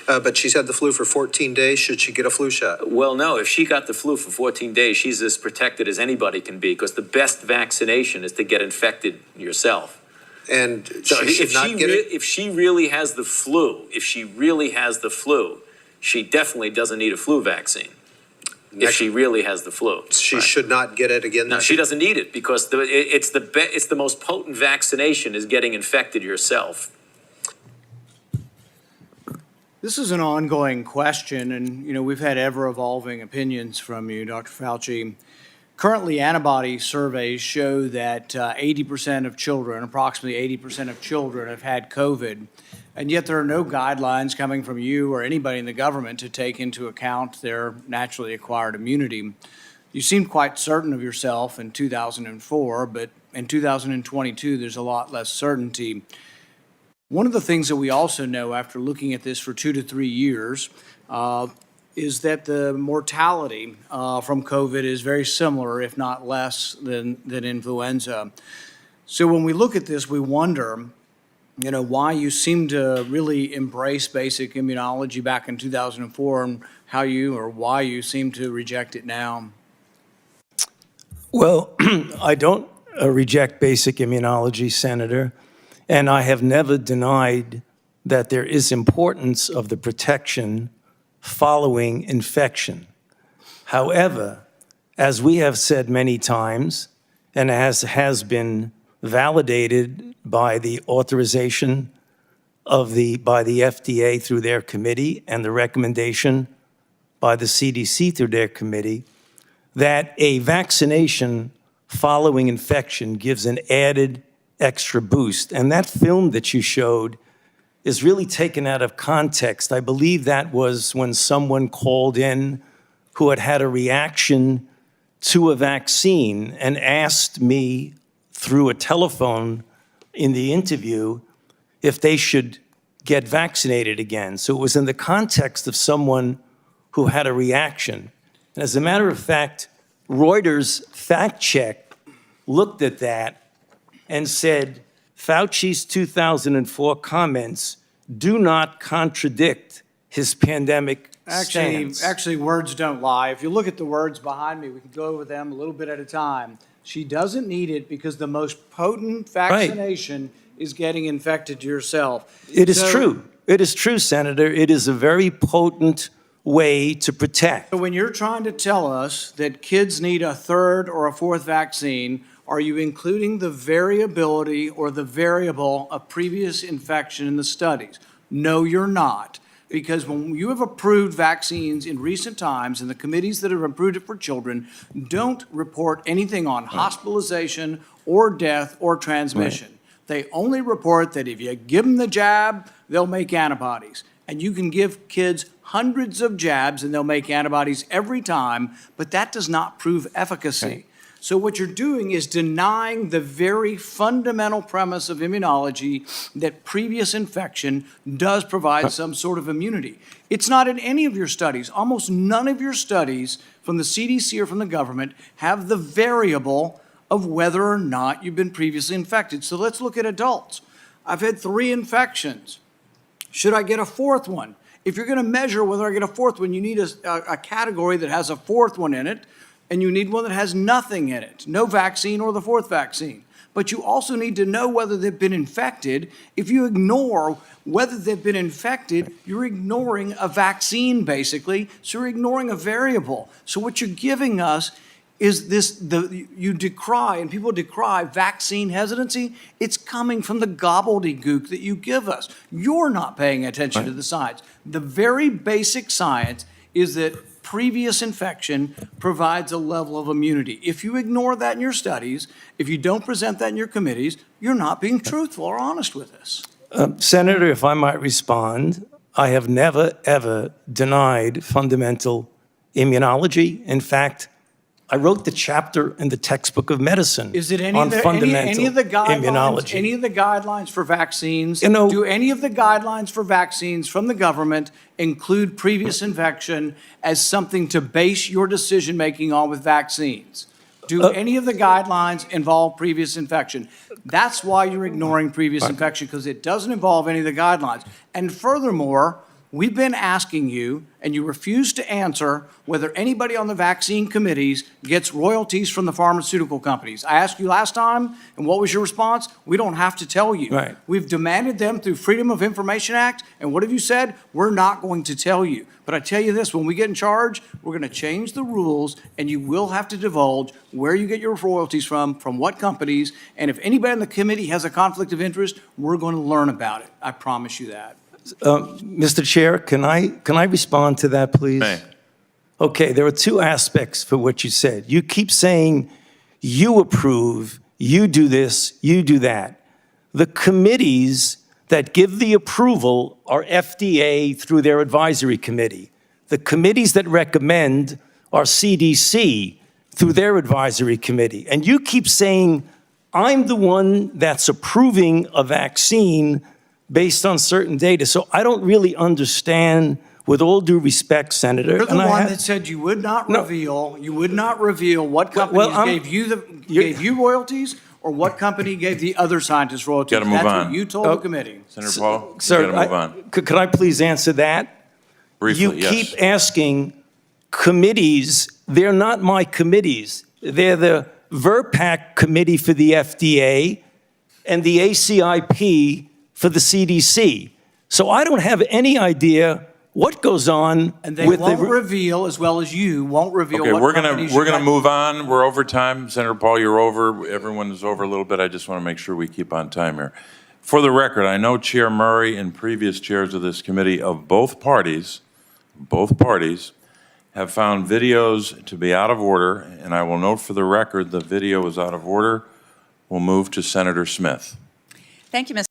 But she's had the flu for 14 days. Should she get a flu shot? Well, no, if she got the flu for 14 days, she's as protected as anybody can be, because the best vaccination is to get infected yourself. And So she should not get it? if she really has the flu, she definitely doesn't need a flu vaccine. If she really has the flu. She should not get it again? No, she doesn't need it, because it's the most potent vaccination is getting infected yourself. This is an ongoing question, and we've had ever-evolving opinions from you, Dr. Fauci. Currently, antibody surveys show that 80% of children, approximately 80% of children, have had COVID, and yet there are no guidelines coming from you or anybody in the government to take into account their naturally acquired immunity. You seemed quite certain of yourself in 2004, but in 2022, there's a lot less certainty. One of the things that we also know after looking at this for 2 to 3 years is that the mortality from COVID is very similar, if not less, than influenza. So when we look at this, we wonder, why you seem to really embrace basic immunology back in 2004 and why you seem to reject it now. Well, I don't reject basic immunology, Senator. And I have never denied that there is importance of the protection following infection. However, as we have said many times, and as has been validated by the authorization by the FDA through their committee and the recommendation by the CDC through their committee, that a vaccination following infection gives an added extra boost. And that film that you showed is really taken out of context. I believe that was when someone called in who had had a reaction to a vaccine and asked me through a telephone in the interview if they should get vaccinated again. So it was in the context of someone who had a reaction. And as a matter of fact, Reuters fact check looked at that and said, Fauci's 2004 comments do not contradict his pandemic stance. Actually, words don't lie. If you look at the words behind me, we can go over them a little bit at a time. She doesn't need it because the most potent vaccination is getting infected yourself. It is true. It is true, Senator. It is a very potent way to protect. So when you're trying to tell us that kids need a third or a fourth vaccine, are you including the variability or the variable of previous infection in the studies? No, you're not. Because when you have approved vaccines in recent times, and the committees that have approved it for children don't report anything on hospitalization or death or transmission. They only report that if you give them the jab, they'll make antibodies. And you can give kids hundreds of jabs and they'll make antibodies every time, but that does not prove efficacy. So what you're doing is denying the very fundamental premise of immunology that previous infection does provide some sort of immunity. It's not in any of your studies. Almost none of your studies from the CDC or from the government have the variable of whether or not you've been previously infected. So let's look at adults. I've had 3 infections. Should I get a 4th one? If you're going to measure whether I get a 4th one, you need a category that has a 4th one in it, and you need one that has nothing in it, no vaccine or the 4th vaccine. But you also need to know whether they've been infected. If you ignore whether they've been infected, you're ignoring a vaccine, basically, so you're ignoring a variable. So what you're giving us is you decry, and people decry vaccine hesitancy. It's coming from the gobbledygook that you give us. You're not paying attention to the science. The very basic science is that previous infection provides a level of immunity. If you ignore that in your studies, if you don't present that in your committees, you're not being truthful or honest with us. Senator, if I might respond, I have never, ever denied fundamental immunology. In fact, I wrote the chapter in the textbook of medicine on fundamental immunology. Any of the guidelines for vaccines, do any of the guidelines for vaccines from the government include previous infection as something to base your decision-making on with vaccines? Do any of the guidelines involve previous infection? That's why you're ignoring previous infection, because it doesn't involve any of the guidelines. And furthermore, We've been asking you, and you refuse to answer, whether anybody on the vaccine committees gets royalties from the pharmaceutical companies. I asked you last time, and what was your response? We don't have to tell you. Right. We've demanded them through Freedom of Information Act, and what have you said? We're not going to tell you. But I tell you this, when we get in charge, we're going to change the rules, and you will have to divulge where you get your royalties from what companies, and if anybody on the committee has a conflict of interest, we're going to learn about it. I promise you that. Mr. Chair, can I respond to that, please? May. Okay, there are two aspects for what you said. You keep saying you approve, you do this, you do that. The committees that give the approval are FDA through their advisory committee. The committees that recommend are CDC through their advisory committee. And you keep saying, I'm the one that's approving a vaccine based on certain data. So I don't really understand, with all due respect, Senator. You're the and I one have- that said you would not No. reveal what companies gave you royalties or what company gave the other scientists royalties. Gotta move That's on. what you told the committee. Senator Paul, Sir, you gotta move on. Could I please answer that? Briefly, You yes. keep asking committees, they're not my committees. They're the VRPAC committee for the FDA and the ACIP for the CDC. So I don't have any idea what goes on And they with won't the... reveal, as well as you won't reveal Okay, what we're companies gonna you got. move on. We're over time. Senator Paul, you're over. Everyone is over a little bit. I just want to make sure we keep on time here. For the record, I know Chair Murray and previous chairs of this committee of both parties have found videos to be out of order, and I will note for the record the video is out of order. We'll move to Senator Smith. Thank you, Mr.